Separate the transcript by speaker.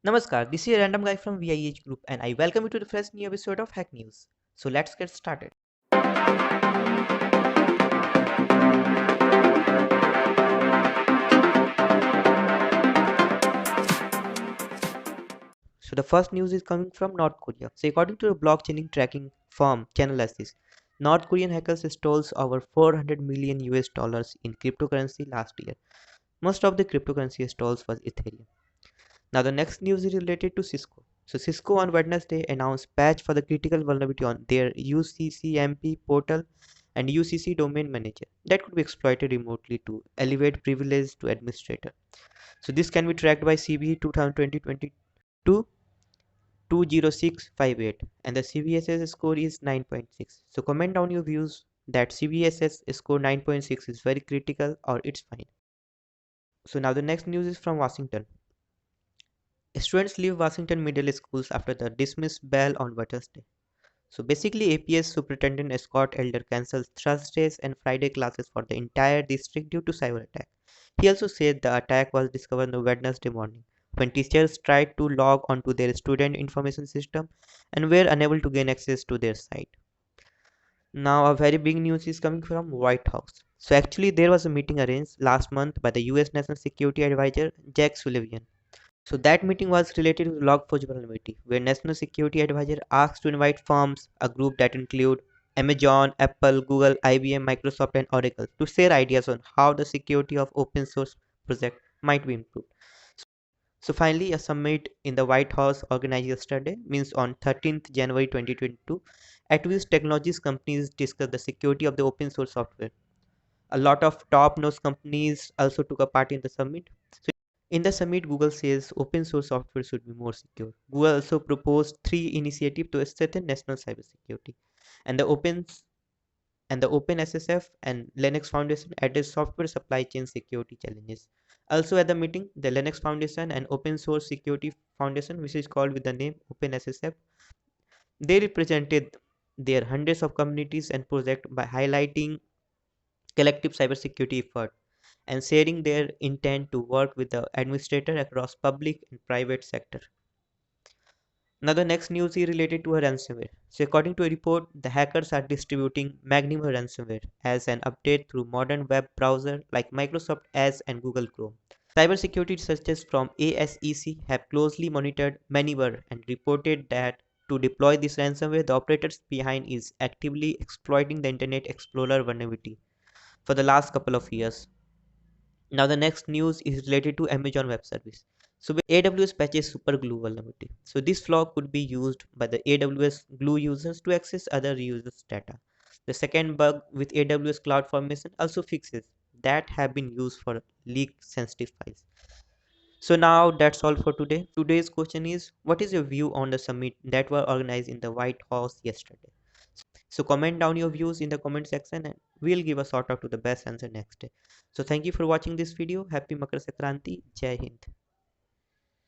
Speaker 1: Namaskar, this is a random guy from VIH Group and I welcome you to the fresh new episode of Hack News. So let's get started. So the first news is coming from North Korea. So according to a blockchain tracking firm Chainalysis, North Korean hackers stole over 400 million US dollars in cryptocurrency last year. Most of the cryptocurrency stole was Ethereum. Now the next news is related to Cisco. So Cisco on Wednesday announced patch for the critical vulnerability on their UCCMP portal and UCC domain manager that could be exploited remotely to elevate privilege to administrator. So this can be tracked by CVE 2020-22 20658 and the CVSS score is 9.6. So comment down your views that CVSS score 9.6 is very critical or it's fine. So now the next news is from Washington. Students leave Washington middle schools after the dismiss bell on Wednesday. So basically, APS Superintendent Scott Elder cancels Thursdays and Friday classes for the entire district due to cyber attack. He also said the attack was discovered on Wednesday morning when teachers tried to log onto their student information system and were unable to gain access to their site. Now, a very big news is coming from White House. So actually, there was a meeting arranged last month by the US National Security Advisor Jack Sullivan. So that meeting was related to Log4j vulnerability, where National Security Advisor asked to invite firms, a group that include Amazon, Apple, Google, IBM, Microsoft, and Oracle, to share ideas on how the security of open source project might be improved. So finally, a summit in the White House organized yesterday, means on 13th January 2022, at which technologies companies discussed the security of the open source software. A lot of top-notch companies also took a part in the summit. In the summit, Google says open source software should be more secure. Google also proposed three initiatives to strengthen national cybersecurity, and the OpenSSF and Linux Foundation address software supply chain security challenges. Also at the meeting, the Linux Foundation and Open Source Security Foundation, which is called with the name OpenSSF, they represented their hundreds of communities and projects by highlighting collective cybersecurity effort and sharing their intent to work with the administrator across public and private sector. Now the next news is related to a ransomware. So according to a report, the hackers are distributing Magnimer ransomware as an update through modern web browser like Microsoft Edge and Google Chrome. Cybersecurity researchers from ASEC have closely monitored Magnimer and reported that to deploy this ransomware, the operators behind is actively exploiting the Internet Explorer vulnerability for the last couple of years. Now the next news is related to Amazon Web Service. So AWS patches super glue vulnerability. So this flaw could be used by the AWS glue users to access other users' data. The second bug with AWS CloudFormation also fixes that have been used for leaked sensitive files. So now that's all for today. Today's question is, what is your view on the summit that were organized in the White House yesterday? So comment down your views in the comment section and we'll give a shout out to the best answer next day. So thank you for watching this video. Happy Makar Sankranti. Jai Hind.